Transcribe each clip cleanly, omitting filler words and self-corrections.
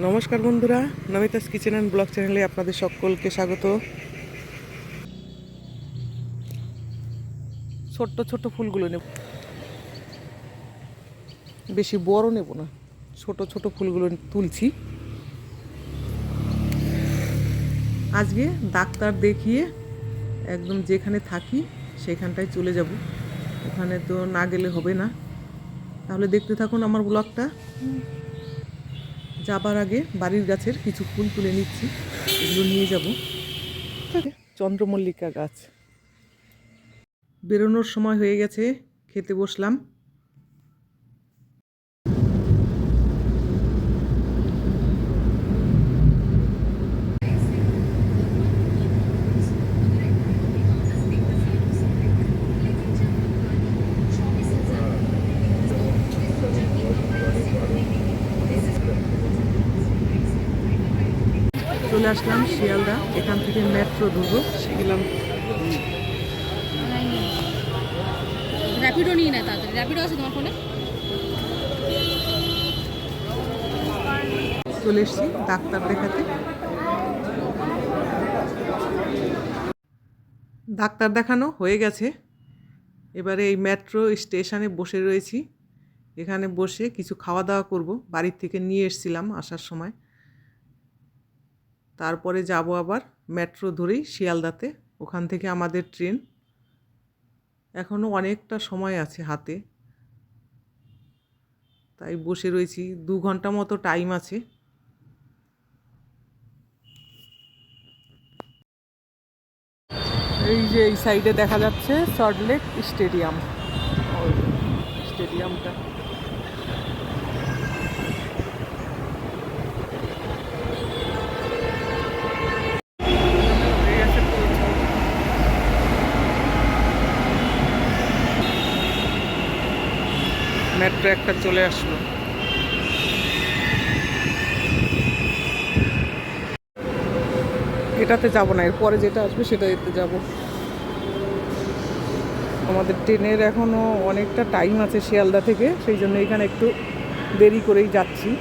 নমস্কার বন্ধুরা, নমিতাস kitchen and blog চ্যানেলে আপনাদের সকলকে স্বাগত। ছোট্ট ছোট্ট ফুলগুলো নেব, বেশি বড় নেব না, ছোট ছোট ফুলগুলো তুলছি। আজকে ডাক্তার দেখিয়ে একদম যেখানে থাকি সেখানটায় চলে যাব, ওখানে তো না গেলে হবে না। তাহলে দেখতে থাকুন আমার ব্লগটা। যাবার আগে বাড়ির গাছের কিছু ফুল তুলে নিচ্ছি, এগুলো নিয়ে যাব। চন্দ্রমল্লিকা গাছ। বেরোনোর সময় হয়ে গেছে, খেতে বসলাম। চলে আসলাম শিয়ালদা, এখান থেকে মেট্রো ধরবো, সেগুলাম। র্যাপিডো নিয়ে নেয় তাড়াতাড়ি, র্যাপিডো আছে তোমার ফোনে? চলে এসছি ডাক্তার দেখাতে। ডাক্তার দেখানো হয়ে গেছে, এবারে এই মেট্রো স্টেশনে বসে রয়েছি। এখানে বসে কিছু খাওয়া দাওয়া করব, বাড়ির থেকে নিয়ে এসেছিলাম আসার সময়। তারপরে যাব আবার মেট্রো ধরেই শিয়ালদাতে, ওখান থেকে আমাদের ট্রেন। এখনও অনেকটা সময় আছে হাতে, তাই বসে রয়েছি। 2 ঘন্টা মতো টাইম আছে। এই যে এই সাইডে দেখা যাচ্ছে সল্টলেক স্টেডিয়াম, স্টেডিয়ামটা। মেট্রো একটা চলে আসলো। এটাতে যাব না, এরপরে যেটা আসবে সেটাতে যাব। আমাদের ট্রেনের এখনও অনেকটা টাইম আছে শিয়ালদা থেকে, সেই জন্য এখানে একটু দেরি করেই যাচ্ছি।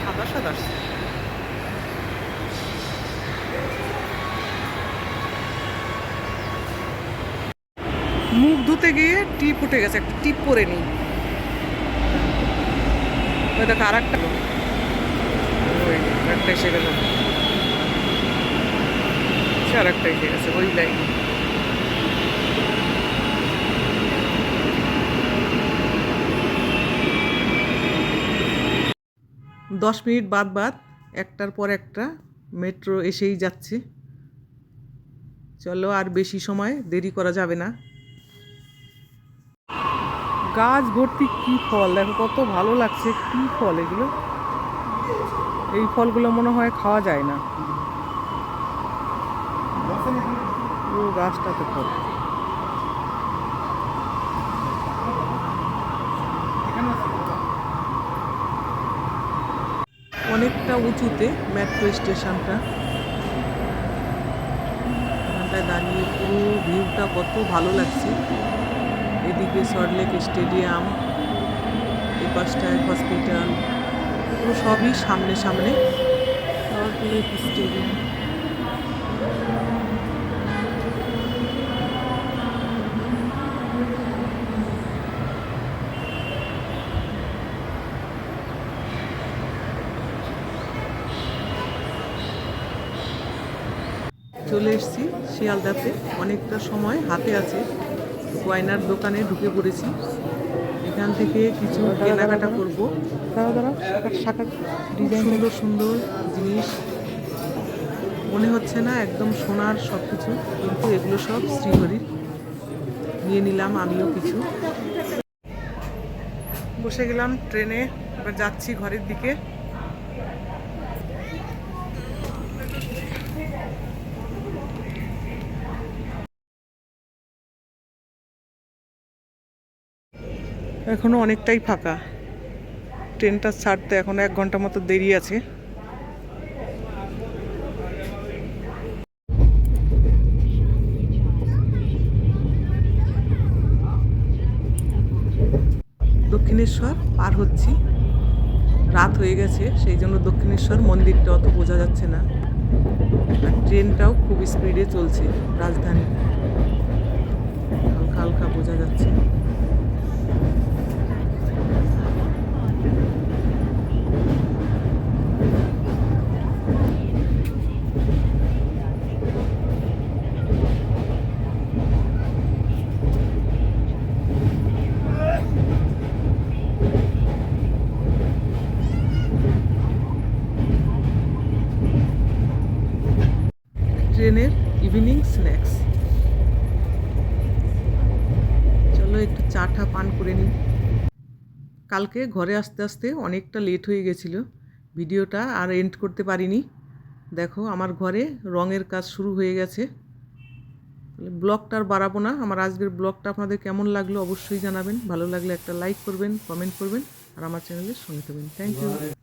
সাদা সাদা মুখ ধুতে গিয়ে টিপ উঠে গেছে, একটা টিপ পরে নিই। ওই দেখো আর একটা, ওই একটা এসে গেল, আর একটা এসে গেছে ওই লাইন। দশ মিনিট বাদ বাদ একটার পর একটা মেট্রো এসেই যাচ্ছে। চলো, আর বেশি সময় দেরি করা যাবে না। গাছ ভর্তি কি ফল, দেখো কত ভালো লাগছে। কি ফল এগুলো? এই ফলগুলো মনে হয় খাওয়া যায় না। ও গাছটাতে ফল। অনেকটা উঁচুতে মেট্রো স্টেশনটা, এখানটায় দাঁড়িয়ে পুরো ভিউটা কত ভালো লাগছে। এদিকে সল্টলেক স্টেডিয়াম, এই পাশটায় হসপিটাল, পুরো সবই সামনে সামনে। সল্টলেক স্টেডিয়াম। চলে এসেছি শিয়ালদাতে, অনেকটা সময় হাতে আছে। গয়নার দোকানে ঢুকে পড়েছি, এখান থেকে কিছু কেনাকাটা করবো। সুন্দর সুন্দর জিনিস, মনে হচ্ছে না একদম সোনার সব কিছু, কিন্তু এগুলো সব শ্রীহরির। নিয়ে নিলাম আমিও কিছু। বসে গেলাম ট্রেনে। এবার যাচ্ছি ঘরের দিকে। এখনো অনেকটাই ফাঁকা, ট্রেনটা ছাড়তে এখনো 1 ঘন্টা মতো দেরি আছে। দক্ষিণেশ্বর পার হচ্ছি, রাত হয়ে গেছে, সেই জন্য দক্ষিণেশ্বর মন্দিরটা অত বোঝা যাচ্ছে না। আর ট্রেনটাও খুব স্পিডে চলছে, রাজধানী হালকা হালকা বোঝা যাচ্ছে। ট্রেনের ইভিনিং স্ন্যাক্স, চলো একটু চা টা পান করে নিই। কালকে ঘরে আসতে আসতে অনেকটা লেট হয়ে গেছিলো, ভিডিওটা আর এন্ড করতে পারিনি। দেখো আমার ঘরে রঙের কাজ শুরু হয়ে গেছে। ব্লগটা আর বাড়াবো না। আমার আজকের ব্লগটা আপনাদের কেমন লাগলো অবশ্যই জানাবেন। ভালো লাগলে একটা লাইক করবেন, কমেন্ট করবেন আর আমার চ্যানেলের সঙ্গে থাকবেন। Thank you.